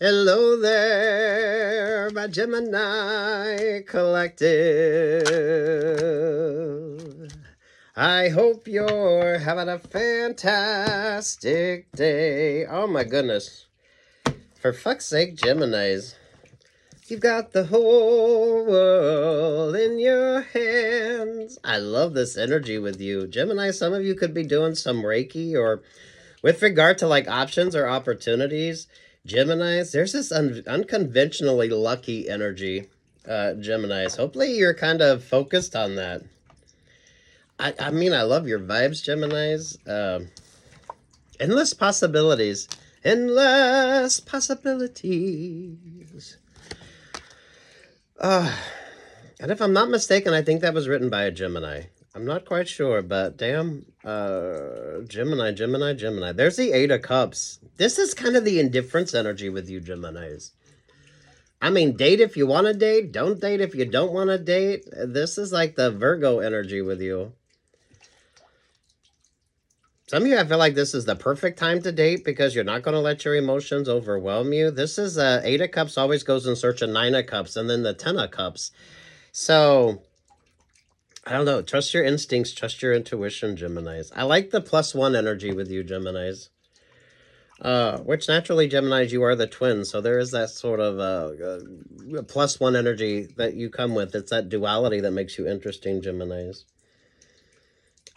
Hello there, my Gemini collective. I hope you're having a fantastic day. Oh my goodness. For fuck's sake, Geminis. You've got the whole world in your hands. I love this energy with you. Gemini, some of you could be doing some Reiki or with regard to like options or opportunities. Geminis, there's this unconventionally lucky energy, Geminis. Hopefully you're kind of focused on that. I mean, I love your vibes, Geminis. Endless possibilities. Endless possibilities. And if I'm not mistaken, I think that was written by a Gemini. I'm not quite sure, but damn, Gemini. There's the Eight of Cups. This is kind of the indifference energy with you, Geminis. I mean, date if you want to date. Don't date if you don't want to date. This is like the Virgo energy with you. Some of you, I feel like this is the perfect time to date because you're not going to let your emotions overwhelm you. This is Eight of Cups always goes in search of Nine of Cups and then the Ten of Cups. So I don't know. Trust your instincts. Trust your intuition, Geminis. I like the +1 energy with you, Geminis. Which naturally, Geminis, you are the twins. So there is that sort of +1 energy that you come with. It's that duality that makes you interesting, Geminis.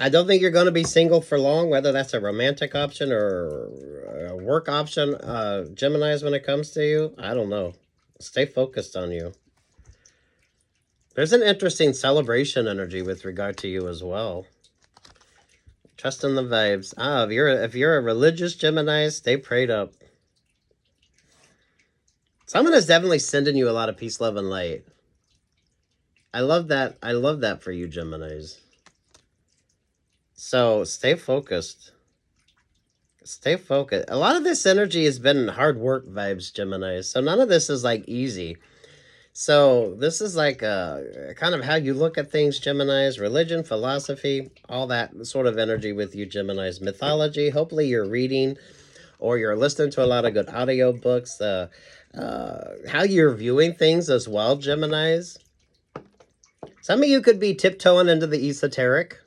I don't think you're going to be single for long, whether that's a romantic option or a work option. Geminis, when it comes to you, I don't know. Stay focused on you. There's an interesting celebration energy with regard to you as well. Trust in the vibes. If you're a religious Gemini, stay prayed up. Someone is definitely sending you a lot of peace, love, and light. I love that. I love that for you, Geminis. So stay focused. Stay focused. A lot of this energy has been hard work vibes, Geminis. So none of this is like easy. So this is like kind of how you look at things, Geminis, religion, philosophy, all that sort of energy with you, Geminis. Mythology, hopefully you're reading or you're listening to a lot of good audio books. How you're viewing things as well, Geminis. Some of you could be tiptoeing into the esoteric.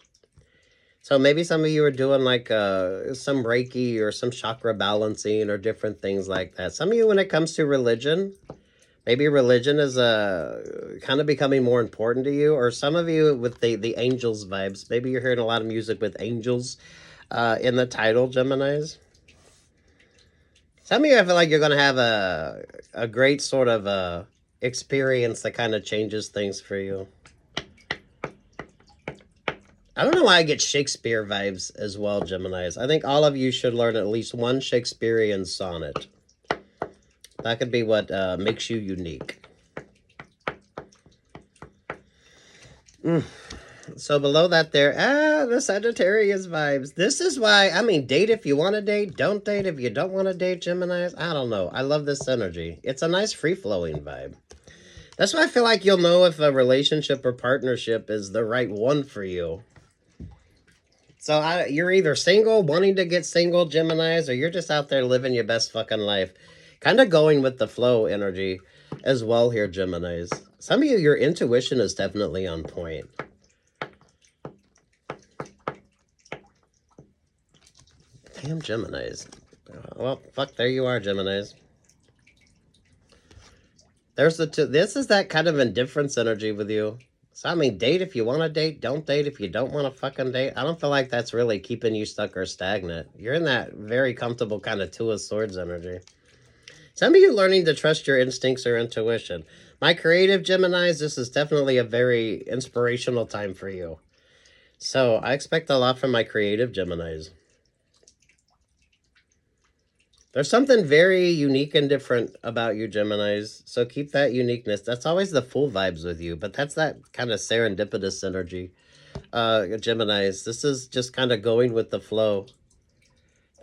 So maybe some of you are doing like some Reiki or some chakra balancing or different things like that. Some of you, when it comes to religion, maybe religion is kind of becoming more important to you. Or some of you with the angels vibes. Maybe you're hearing a lot of music with angels in the title, Geminis. Some of you, I feel like you're going to have a great sort of experience that kind of changes things for you. I don't know why I get Shakespeare vibes as well, Geminis. I think all of you should learn at least one Shakespearean sonnet. That could be what makes you unique. So below that there, the Sagittarius vibes. This is why, I mean, date if you want to date. Don't date if you don't want to date, Geminis. I don't know. I love this energy. It's a nice free-flowing vibe. That's why I feel like you'll know if a relationship or partnership is the right one for you. So you're either single, wanting to get single, Geminis, or you're just out there living your best fucking life. Kind of going with the flow energy as well here, Geminis. Some of you, your intuition is definitely on point. Damn, Geminis. Well, fuck, there you are, Geminis. There's the two. This is that kind of indifference energy with you. So, I mean, date if you want to date. Don't date if you don't want to fucking date. I don't feel like that's really keeping you stuck or stagnant. You're in that very comfortable kind of Two of Swords energy. Some of you learning to trust your instincts or intuition. My creative Geminis, this is definitely a very inspirational time for you. So, I expect a lot from my creative Geminis. There's something very unique and different about you, Geminis. So keep that uniqueness. That's always the full vibes with you, but that's that kind of serendipitous energy. Geminis, this is just kind of going with the flow.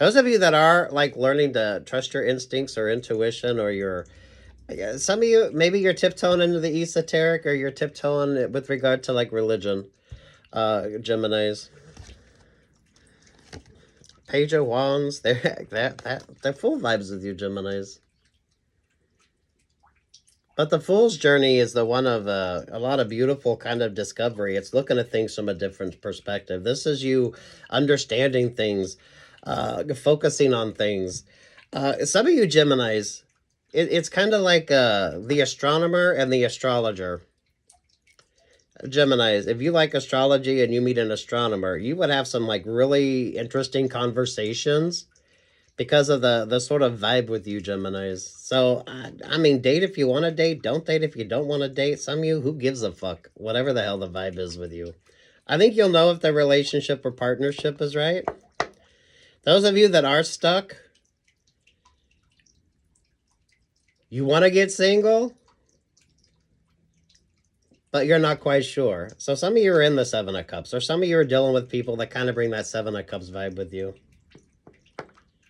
Those of you that are like learning to trust your instincts or intuition, or some of you, maybe you're tiptoeing into the esoteric, or you're tiptoeing with regard to like religion, Geminis. Page of Wands, they're full vibes with you, Geminis. But the Fool's Journey is the one of a lot of beautiful kind of discovery. It's looking at things from a different perspective. This is you understanding things, focusing on things. Some of you Geminis, it's kind of like the astronomer and the astrologer. Geminis, if you like astrology and you meet an astronomer, you would have some like really interesting conversations because of the sort of vibe with you Geminis. So I mean, date if you want to date, don't date if you don't want to date. Some of you, who gives a fuck, whatever the hell the vibe is with you. I think you'll know if the relationship or partnership is right. Those of you that are stuck, you want to get single, but you're not quite sure. So some of you are in the Seven of Cups, or some of you are dealing with people that kind of bring that Seven of Cups vibe with you.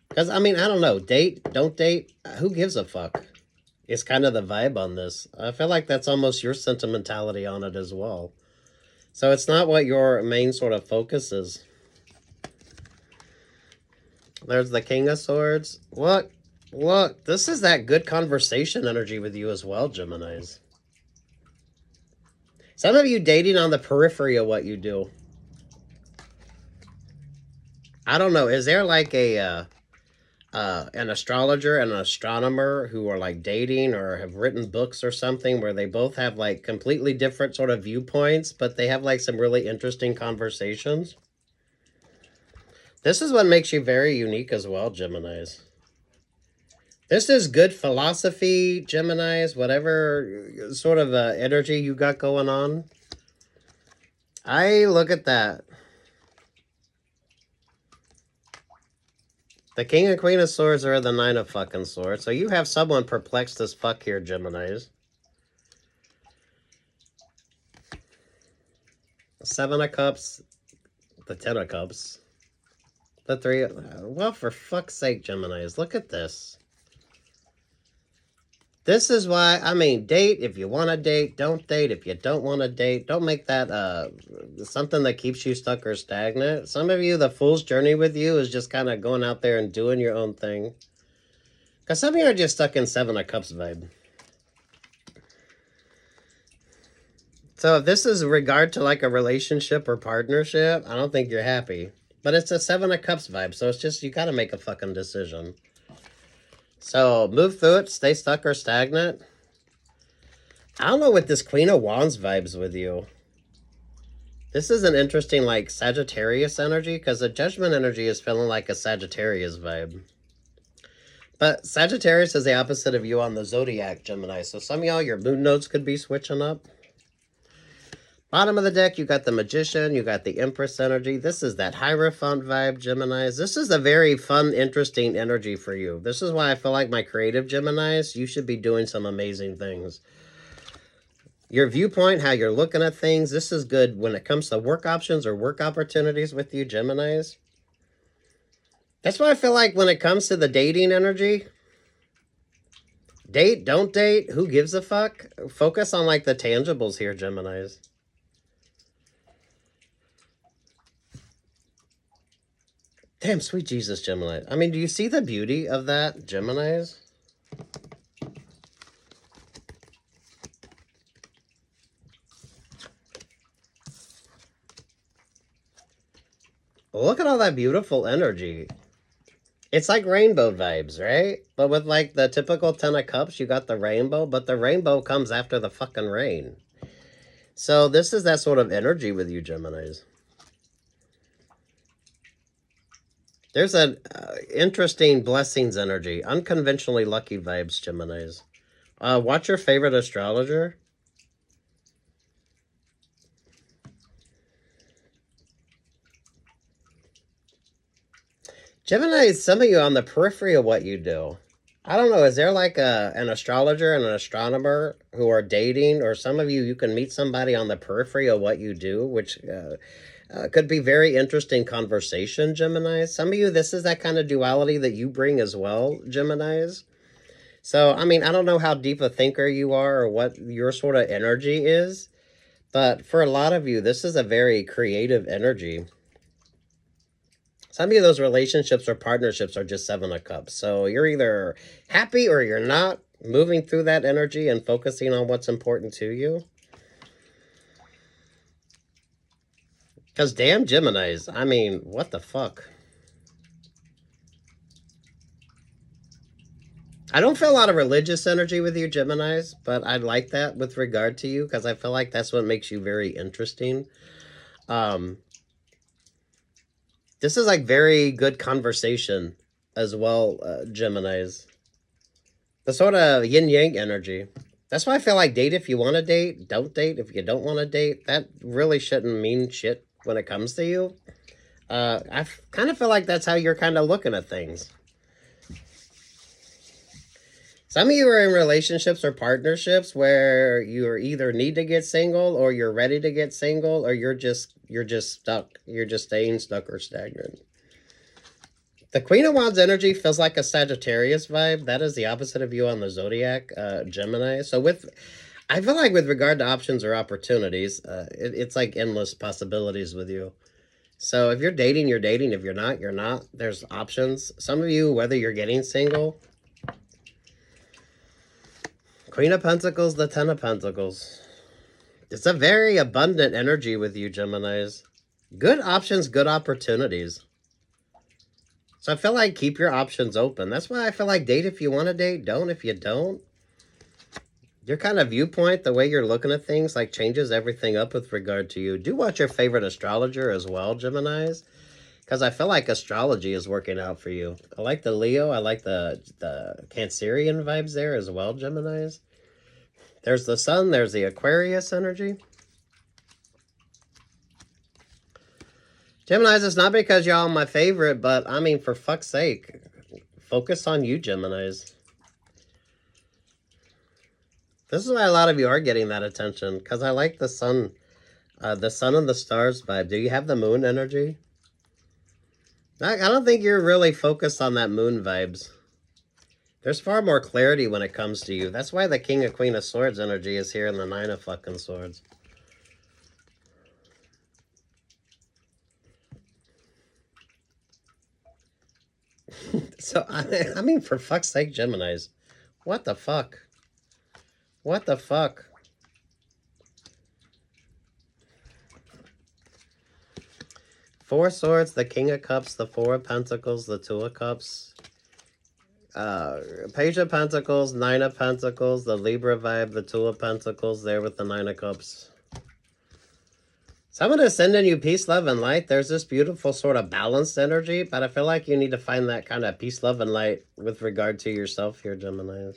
Because, I mean, I don't know. Date, don't date, who gives a fuck? It's kind of the vibe on this. I feel like that's almost your sentimentality on it as well. So it's not what your main sort of focus is. There's the King of Swords. Look, this is that good conversation energy with you as well, Geminis. Some of you dating on the periphery of what you do. I don't know. Is there like an astrologer and an astronomer who are like dating or have written books or something where they both have like completely different sort of viewpoints, but they have like some really interesting conversations? This is what makes you very unique as well, Geminis. This is good philosophy, Geminis, whatever sort of energy you got going on. I look at that. The King and Queen of Swords are the Nine of fucking Swords. So you have someone perplexed as fuck here, Geminis. Seven of Cups. The Ten of Cups. The Three. Well, for fuck's sake, Geminis. Look at this. This is why, I mean, date if you want to date. Don't date if you don't want to date. Don't make that something that keeps you stuck or stagnant. Some of you, the Fool's Journey with you is just kind of going out there and doing your own thing. Because some of you are just stuck in Seven of Cups vibe. So if this is regard to like a relationship or partnership, I don't think you're happy. But it's a Seven of Cups vibe, so it's just, you got to make a fucking decision. So move through it, stay stuck or stagnant. I don't know what this Queen of Wands vibes with you. This is an interesting like Sagittarius energy, because the Judgment energy is feeling like a Sagittarius vibe. But Sagittarius is the opposite of you on the Zodiac, Gemini. So some of y'all, your moon nodes could be switching up. Bottom of the deck, you got the Magician, you got the Empress energy. This is that Hierophant vibe, Geminis. This is a very fun, interesting energy for you. This is why I feel like my creative Geminis, you should be doing some amazing things. Your viewpoint, how you're looking at things, this is good when it comes to work options or work opportunities with you, Geminis. That's why I feel like when it comes to the dating energy, date, don't date, who gives a fuck? Focus on like the tangibles here, Geminis. Damn, sweet Jesus, Gemini. I mean, do you see the beauty of that, Geminis? Look at all that beautiful energy. It's like rainbow vibes, right? But with like the typical Ten of Cups, you got the rainbow, but the rainbow comes after the fucking rain. So this is that sort of energy with you, Geminis. There's an interesting blessings energy. Unconventionally lucky vibes, Geminis. Watch your favorite astrologer. Gemini, some of you on the periphery of what you do. I don't know, is there like an astrologer and an astronomer who are dating? Or some of you, you can meet somebody on the periphery of what you do, which could be very interesting conversation, Geminis. Some of you, this is that kind of duality that you bring as well, Geminis. So, I mean, I don't know how deep a thinker you are or what your sort of energy is. But for a lot of you, this is a very creative energy. Some of those relationships or partnerships are just Seven of Cups. So you're either happy or you're not. moving through that energy and focusing on what's important to you. Because damn Geminis, I mean, what the fuck? I don't feel a lot of religious energy with you, Geminis, but I like that with regard to you because I feel like that's what makes you very interesting. This is like very good conversation as well, Geminis. The sort of yin-yang energy. That's why I feel like date if you want to date, don't date if you don't want to date. That really shouldn't mean shit when it comes to you. I kind of feel like that's how you're kind of looking at things. Some of you are in relationships or partnerships where you either need to get single or you're ready to get single or you're just stuck. You're just staying stuck or stagnant. The Queen of Wands energy feels like a Sagittarius vibe. That is the opposite of you on the zodiac, Gemini. So I feel like with regard to options or opportunities, it's like endless possibilities with you. So if you're dating, you're dating. If you're not, you're not. There's options. Some of you, whether you're getting single, Queen of Pentacles, the Ten of Pentacles. It's a very abundant energy with you, Geminis. Good options, good opportunities. So I feel like keep your options open. That's why I feel like date if you want to date, don't if you don't. Your kind of viewpoint, the way you're looking at things, like changes everything up with regard to you. Do watch your favorite astrologer as well, Geminis. Because I feel like astrology is working out for you. I like the Leo. I like the Cancerian vibes there as well, Geminis. There's the Sun. There's the Aquarius energy. Geminis, it's not because y'all my favorite, but I mean, for fuck's sake, focus on you, Geminis. This is why a lot of you are getting that attention, because I like the Sun and the stars vibe. Do you have the Moon energy? I don't think you're really focused on that Moon vibes. There's far more clarity when it comes to you. That's why the King of Queen of Swords energy is here in the Nine of fucking Swords. So, I mean, for fuck's sake, Geminis. What the fuck? What the fuck? Four Swords, the King of Cups, the Four of Pentacles, the Two of Cups. Page of Pentacles, Nine of Pentacles, the Libra vibe, the Two of Pentacles there with the Nine of Cups. Someone is sending you peace, love, and light. There's this beautiful sort of balanced energy, but I feel like you need to find that kind of peace, love, and light with regard to yourself here, Gemini.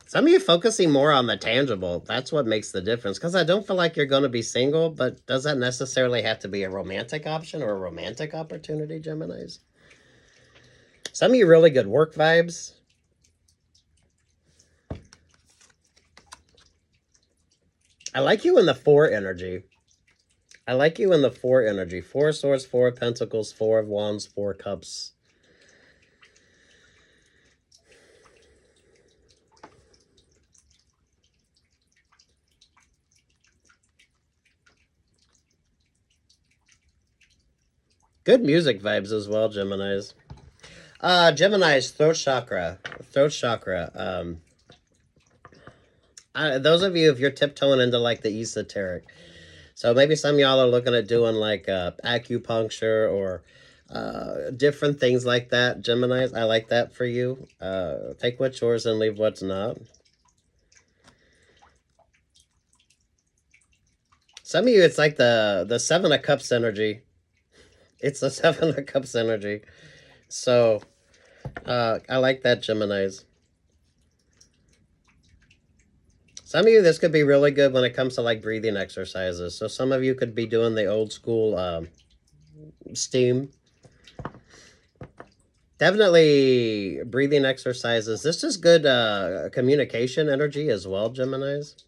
Some of you focusing more on the tangible. That's what makes the difference. Because I don't feel like you're going to be single, but does that necessarily have to be a romantic option or a romantic opportunity, Geminis? Some of you really good work vibes. I like you in the Four energy. I like you in the Four energy. Four of Swords, Four of Pentacles, Four of Wands, Four Cups. Good music vibes as well, Geminis. Gemini's throat chakra. Throat chakra. Those of you, if you're tiptoeing into like the esoteric. So maybe some of y'all are looking at doing like acupuncture or different things like that, Geminis. I like that for you. Take what's yours and leave what's not. Some of you, it's like the Seven of Cups energy. It's the Seven of Cups energy. So, I like that, Geminis. Some of you, this could be really good when it comes to, like, breathing exercises. So some of you could be doing the old school steam. Definitely breathing exercises. This is good communication energy as well, Geminis.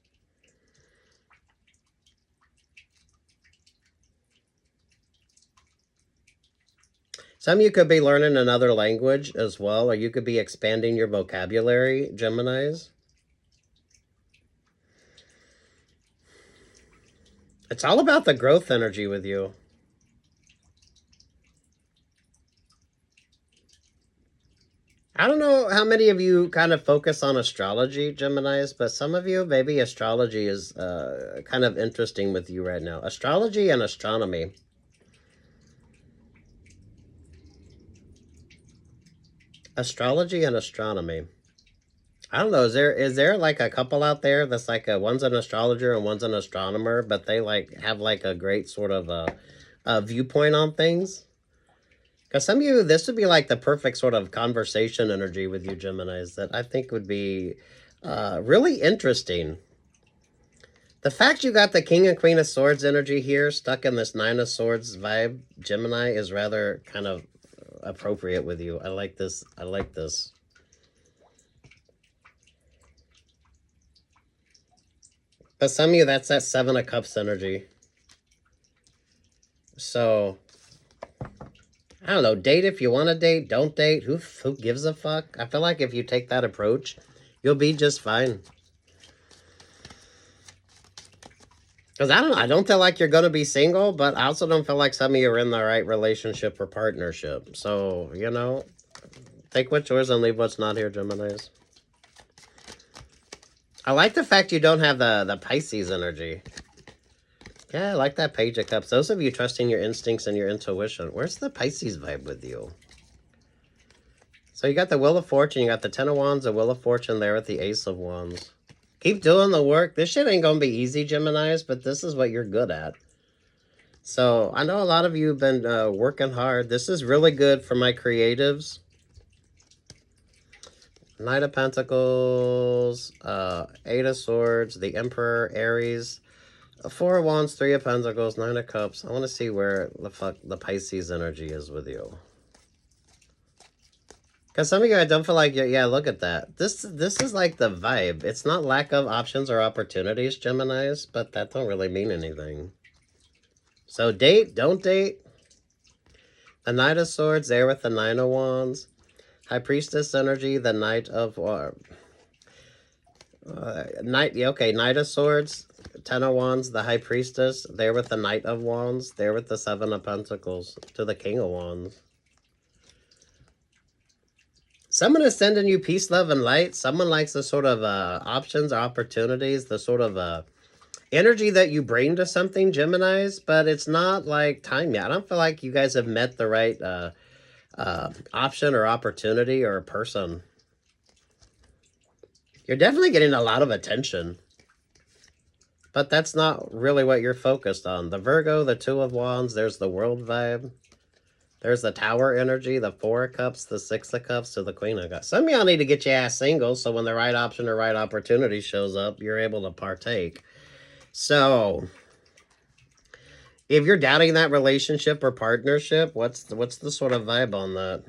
Some of you could be learning another language as well, or you could be expanding your vocabulary, Geminis. It's all about the growth energy with you. I don't know how many of you kind of focus on astrology, Geminis, but some of you, maybe astrology is kind of interesting with you right now. Astrology and astronomy. Astrology and astronomy. I don't know. Is there like a couple out there that's like one's an astrologer and one's an astronomer, but they like have like a great sort of a viewpoint on things? Because some of you, this would be like the perfect sort of conversation energy with you, Geminis, that I think would be really interesting. The fact you got the King and Queen of Swords energy here stuck in this Nine of Swords vibe, Gemini, is rather kind of appropriate with you. I like this. I like this. But some of you, that's that Seven of Cups energy. So, I don't know. Date if you want to date. Don't date. Who gives a fuck? I feel like if you take that approach, you'll be just fine. Because I don't feel like you're going to be single, but I also don't feel like some of you are in the right relationship or partnership. So, you know, take what's yours and leave what's not here, Geminis. I like the fact you don't have the Pisces energy. Yeah, I like that Page of Cups. Those of you trusting your instincts and your intuition. Where's the Pisces vibe with you? So you got the Wheel of Fortune, you got the Ten of Wands, the Wheel of Fortune there with the Ace of Wands. Keep doing the work. This shit ain't going to be easy, Geminis, but this is what you're good at. So I know a lot of you have been working hard. This is really good for my creatives. Knight of Pentacles, Eight of Swords, the Emperor, Aries, Four of Wands, Three of Pentacles, Nine of Cups. I want to see where the fuck the Pisces energy is with you. Because some of you, I don't feel like, yeah, look at that. This is like the vibe. It's not lack of options or opportunities, Geminis, but that don't really mean anything. So date, don't date. The Knight of Swords there with the Nine of Wands. High Priestess energy, the Knight of... Knight of Swords, Ten of Wands, the High Priestess, there with the Knight of Wands, there with the Seven of Pentacles, to the King of Wands. Someone is sending you peace, love, and light. Someone likes the sort of options, opportunities, the sort of energy that you bring to something, Geminis, but it's not like time yet. I don't feel like you guys have met the right option or opportunity or person. You're definitely getting a lot of attention, but that's not really what you're focused on. The Virgo, the Two of Wands, there's the World vibe. There's the Tower energy, the Four of Cups, the Six of Cups, to the Queen of Cups. Some of y'all need to get your ass single, so when the right option or right opportunity shows up, you're able to partake. So, if you're doubting that relationship or partnership, what's the sort of vibe on that?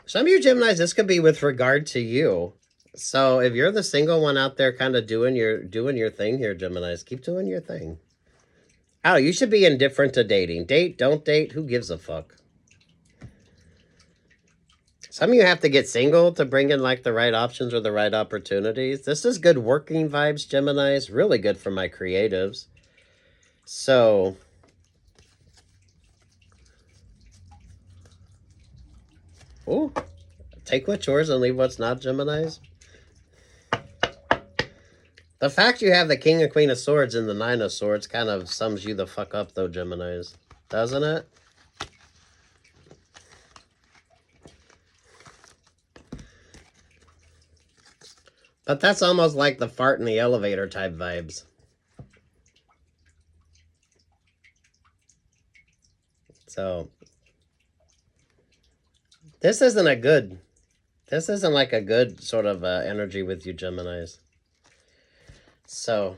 Some of you Geminis, this could be with regard to you. So if you're the single one out there kind of doing your thing here, Geminis, keep doing your thing. Oh, you should be indifferent to dating. Date, don't date, who gives a fuck? Some of you have to get single to bring in like the right options or the right opportunities. This is good working vibes, Geminis. Really good for my creatives. So, ooh, take what's yours and leave what's not, Geminis. The fact you have the King and Queen of Swords and the Nine of Swords kind of sums you the fuck up, though, Geminis. Doesn't it? But that's almost like the fart in the elevator type vibes. So, this isn't like a good sort of energy with you, Geminis. So,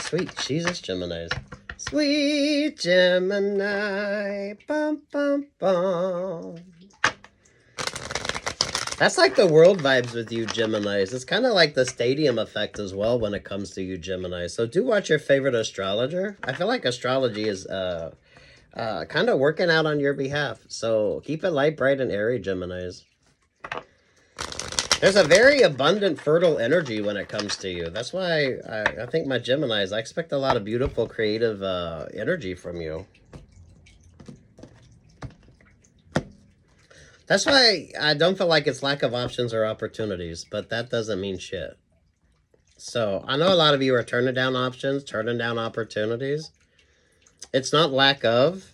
sweet Jesus, Geminis. Sweet Gemini, bum, bum, bum. That's like the world vibes with you, Geminis. It's kind of like the stadium effect as well when it comes to you, Geminis. So do watch your favorite astrologer. I feel like astrology is kind of working out on your behalf. So keep it light, bright, and airy, Geminis. There's a very abundant, fertile energy when it comes to you. That's why I think my Geminis, I expect a lot of beautiful, creative energy from you. That's why I don't feel like it's lack of options or opportunities, but that doesn't mean shit. So I know a lot of you are turning down options, turning down opportunities. It's not lack of,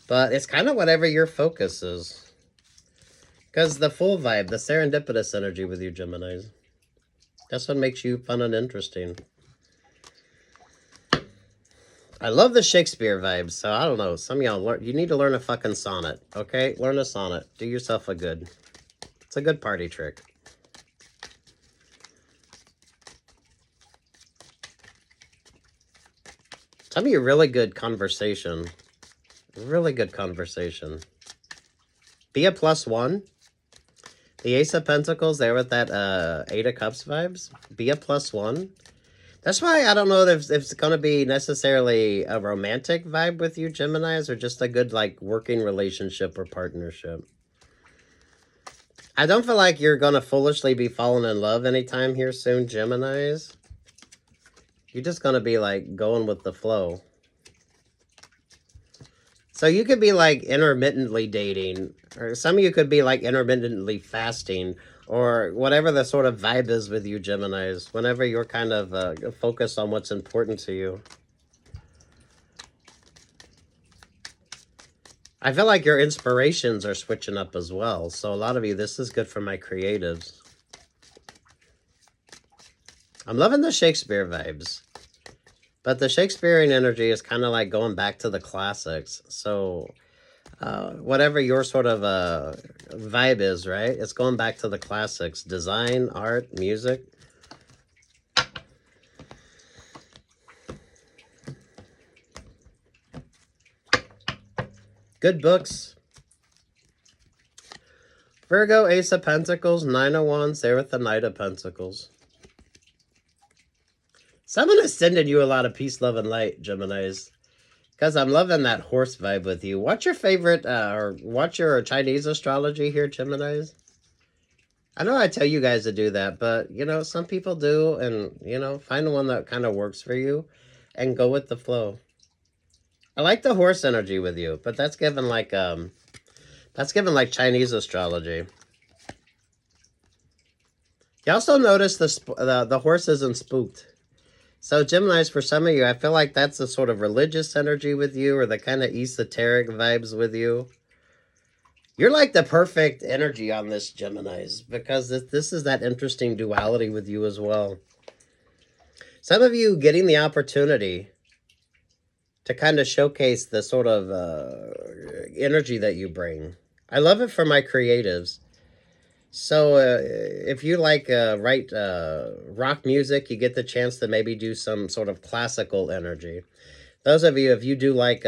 but it's kind of whatever your focus is. Because the full vibe, the serendipitous energy with you, Geminis, that's what makes you fun and interesting. I love the Shakespeare vibes, so I don't know. Some of y'all, you need to learn a fucking sonnet, okay? Learn a sonnet. Do yourself a good. It's a good party trick. Some of you really good conversation. Really good conversation. Be a +1. The Ace of Pentacles there with that Eight of Cups vibes. Be a +1. That's why I don't know if it's going to be necessarily a romantic vibe with you, Geminis, or just a good, like, working relationship or partnership. I don't feel like you're going to foolishly be falling in love anytime here soon, Geminis. You're just going to be, like, going with the flow. So you could be, like, intermittently dating, or some of you could be, like, intermittently fasting, or whatever the sort of vibe is with you, Geminis, whenever you're kind of focused on what's important to you. I feel like your inspirations are switching up as well. So a lot of you, this is good for my creatives. I'm loving the Shakespeare vibes. But the Shakespearean energy is kind of like going back to the classics. So whatever your sort of vibe is, right? It's going back to the classics. Design, art, music. Good books. Virgo, Ace of Pentacles, Nine of Wands, there with the Knight of Pentacles. Someone is sending you a lot of peace, love, and light, Geminis. Because I'm loving that horse vibe with you. What's your favorite, or what's your Chinese astrology here, Geminis? I know I tell you guys to do that, but, you know, some people do. And, you know, find the one that kind of works for you and go with the flow. I like the horse energy with you, but that's given like Chinese astrology. You also notice the horse isn't spooked. So Geminis, for some of you, I feel like that's the sort of religious energy with you, or the kind of esoteric vibes with you. You're like the perfect energy on this, Geminis, because this is that interesting duality with you as well. Some of you getting the opportunity to kind of showcase the sort of energy that you bring. I love it for my creatives. So if you like write rock music, you get the chance to maybe do some sort of classical energy. Those of you, if you do like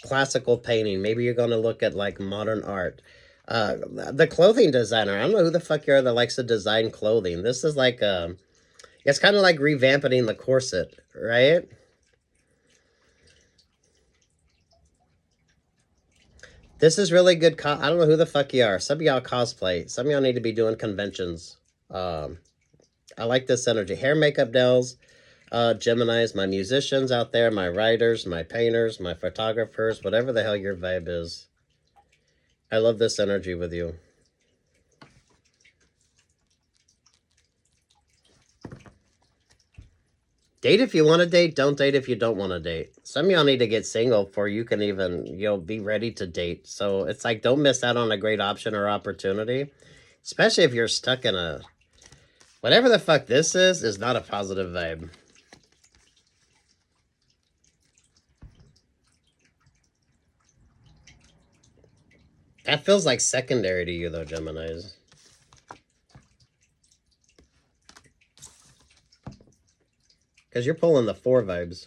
classical painting, maybe you're going to look at like modern art. The clothing designer, I don't know who the fuck you are that likes to design clothing. This is like, it's kind of like revamping the corset, right? This is really good. I don't know who the fuck you are. Some of y'all cosplay. Some of y'all need to be doing conventions. I like this energy. Hair, makeup, nails, Geminis, my musicians out there, my writers, my painters, my photographers, whatever the hell your vibe is. I love this energy with you. Date if you want to date. Don't date if you don't want to date. Some of y'all need to get single before you can even, be ready to date. So it's like, don't miss out on a great option or opportunity. Especially if you're stuck in a... Whatever the fuck this is not a positive vibe. That feels like secondary to you, though, Geminis. Because you're pulling the 4 vibes.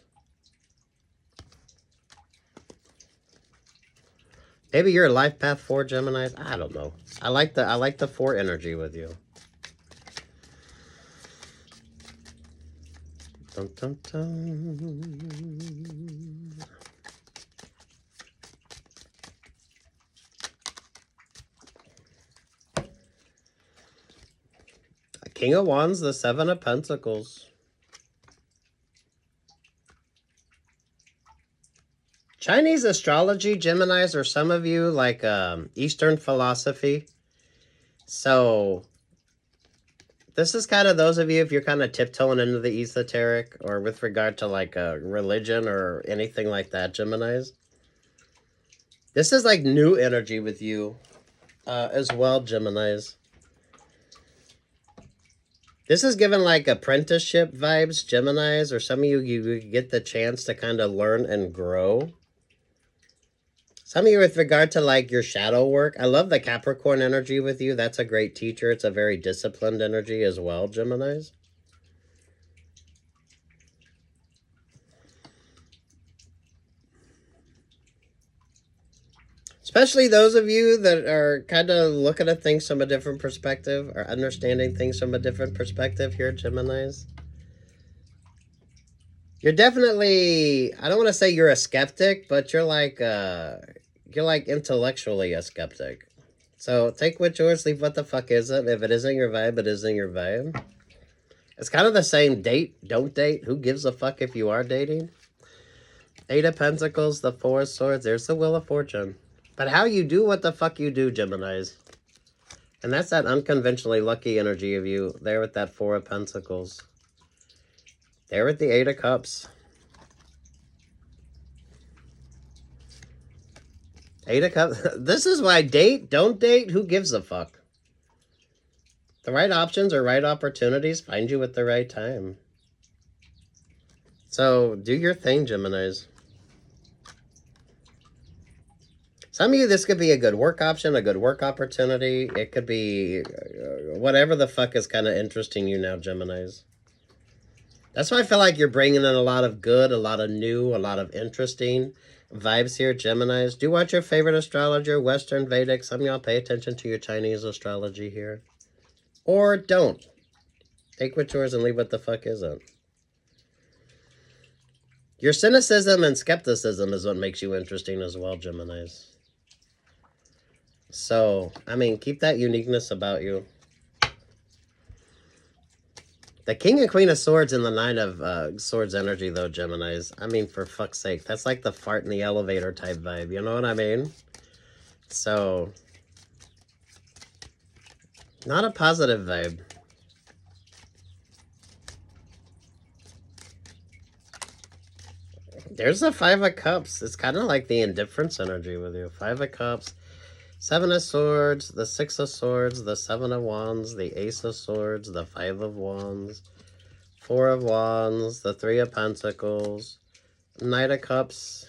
Maybe you're a life path 4, Geminis. I don't know. I like the 4 energy with you. Dun, dun, dun. King of Wands, the Seven of Pentacles. Chinese astrology, Geminis, or some of you like Eastern philosophy. So this is kind of those of you, if you're kind of tiptoeing into the esoteric or with regard to like a religion or anything like that, Geminis. This is like new energy with you as well, Geminis. This is given like apprenticeship vibes, Geminis, or some of you get the chance to kind of learn and grow. Some of you with regard to like your shadow work. I love the Capricorn energy with you. That's a great teacher. It's a very disciplined energy as well, Geminis. Especially those of you that are kind of looking at things from a different perspective or understanding things from a different perspective here, Geminis. You're definitely, I don't want to say you're a skeptic, but you're like intellectually a skeptic. So take what's yours, leave what the fuck isn't. If it isn't your vibe, it isn't your vibe. It's kind of the same date, don't date. Who gives a fuck if you are dating? Eight of Pentacles, the Four of Swords. There's the Wheel of Fortune. But how you do what the fuck you do, Geminis. And that's that unconventionally lucky energy of you. There with that Four of Pentacles. There with the Eight of Cups. Eight of Cups. This is why date, don't date. Who gives a fuck? The right options or right opportunities find you at the right time. So do your thing, Geminis. Some of you, this could be a good work option, a good work opportunity. It could be whatever the fuck is kind of interesting you now, Geminis. That's why I feel like you're bringing in a lot of good, a lot of new, a lot of interesting vibes here, Geminis. Do watch your favorite astrologer, Western, Vedic. Some of y'all pay attention to your Chinese astrology here. Or don't. Take what's yours and leave what the fuck isn't. Your cynicism and skepticism is what makes you interesting as well, Geminis. So, I mean, keep that uniqueness about you. The King and Queen of Swords and the Nine of Swords energy, though, Geminis. I mean, for fuck's sake. That's like the fart in the elevator type vibe. You know what I mean? So, not a positive vibe. There's the Five of Cups. It's kind of like the indifference energy with you. Five of Cups. Seven of Swords, the Six of Swords, the Seven of Wands, the Ace of Swords, the Five of Wands, Four of Wands, the Three of Pentacles, Knight of Cups,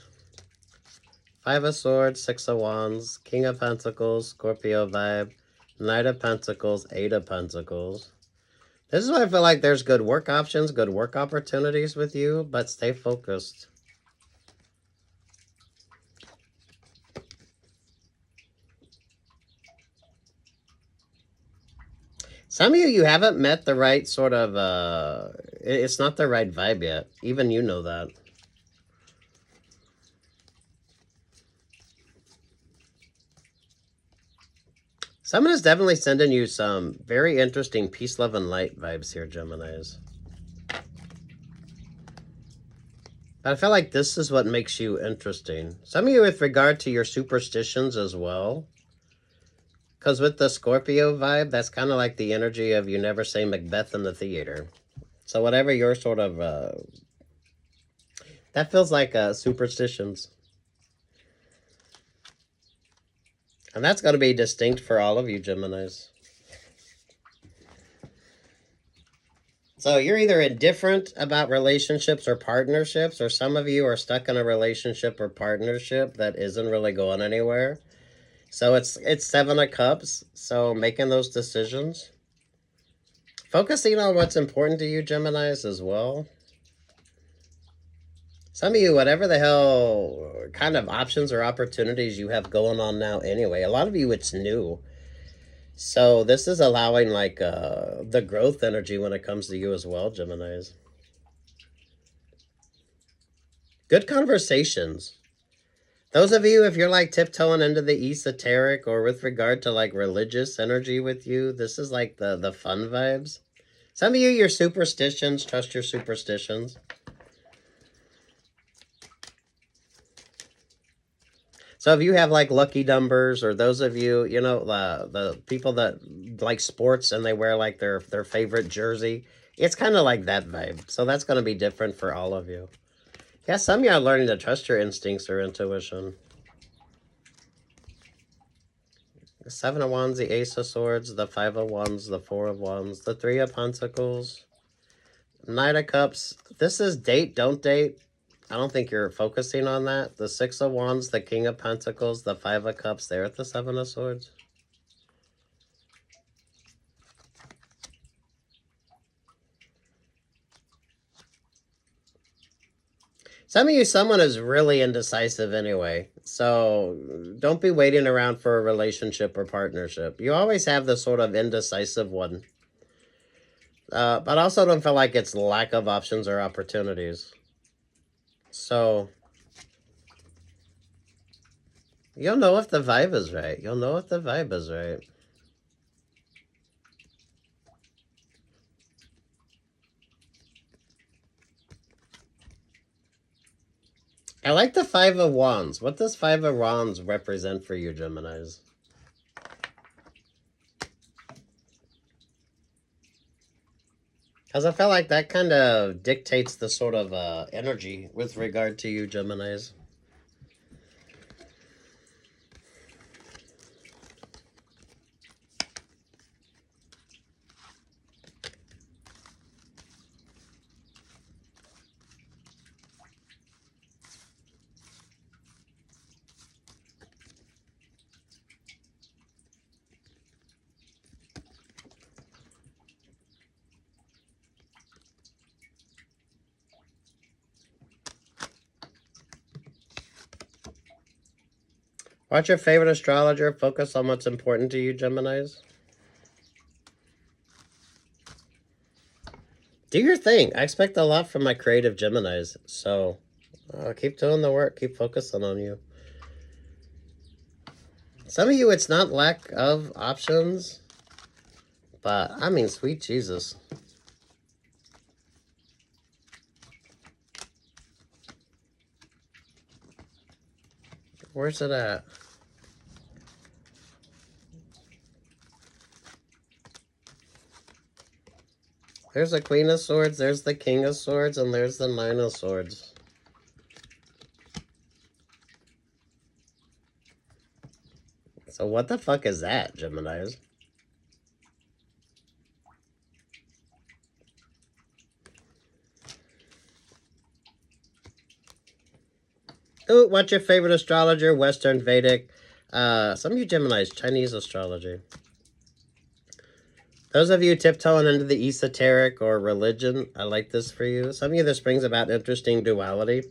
Five of Swords, Six of Wands, King of Pentacles, Scorpio vibe, Knight of Pentacles, Eight of Pentacles. This is why I feel like there's good work options, good work opportunities with you, but stay focused. Some of you haven't met the right sort of, it's not the right vibe yet. Even you know that. Someone is definitely sending you some very interesting peace, love, and light vibes here, Geminis. But I feel like this is what makes you interesting. Some of you with regard to your superstitions as well. Because with the Scorpio vibe, that's kind of like the energy of you never say Macbeth in the theater. So whatever your sort of, that feels like superstitions. And that's going to be distinct for all of you, Geminis. So you're either indifferent about relationships or partnerships, or some of you are stuck in a relationship or partnership that isn't really going anywhere. So it's Seven of Cups. So making those decisions. Focusing on what's important to you, Geminis, as well. Some of you, whatever the hell kind of options or opportunities you have going on now anyway. A lot of you, it's new. So this is allowing like the growth energy when it comes to you as well, Geminis. Good conversations. Those of you, if you're like tiptoeing into the esoteric or with regard to like religious energy with you, this is like the fun vibes. Some of you, your superstitions, trust your superstitions. So if you have like lucky numbers, or those of you, you know, the people that like sports and they wear like their favorite jersey, it's kind of like that vibe. So that's going to be different for all of you. Yeah, some of you are learning to trust your instincts or intuition. The Seven of Wands, the Ace of Swords, the Five of Wands, the Four of Wands, the Three of Pentacles, Knight of Cups. This is date, don't date. I don't think you're focusing on that. The Six of Wands, the King of Pentacles, the Five of Cups, there at the Seven of Swords. Some of you, someone is really indecisive anyway. So don't be waiting around for a relationship or partnership. You always have the sort of indecisive one. But also don't feel like it's lack of options or opportunities. So you'll know if the vibe is right. You'll know if the vibe is right. I like the Five of Wands. What does Five of Wands represent for you, Geminis? Because I feel like that kind of dictates the sort of energy with regard to you, Geminis. What's your favorite astrologer? Focus on what's important to you, Geminis. Do your thing. I expect a lot from my creative Geminis. So keep doing the work. Keep focusing on you. Some of you, it's not lack of options. But, I mean, sweet Jesus. Where's it at? There's the Queen of Swords, there's the King of Swords, and there's the Nine of Swords. So what the fuck is that, Geminis? Ooh, what's your favorite astrologer? Western, Vedic. Some of you Geminis, Chinese astrology. Those of you tiptoeing into the esoteric or religion, I like this for you. Some of you, this brings about interesting duality.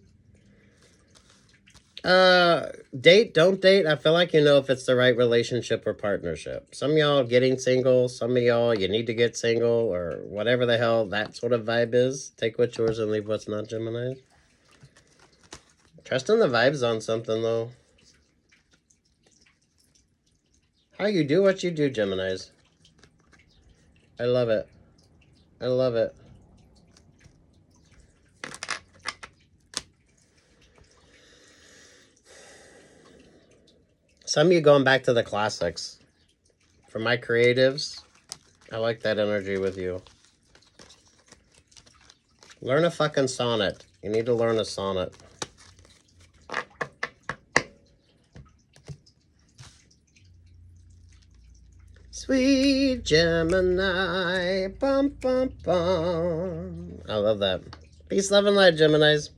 Date, don't date. I feel like you know if it's the right relationship or partnership. Some of y'all getting single. Some of y'all, you need to get single, or whatever the hell that sort of vibe is. Take what's yours and leave what's not, Gemini. Trusting the vibes on something, though. How you do what you do, Geminis. I love it. I love it. Some of you going back to the classics. For my creatives, I like that energy with you. Learn a fucking sonnet. You need to learn a sonnet. Sweet Gemini. Bum, bum, bum. I love that. Peace, love, and light, Geminis.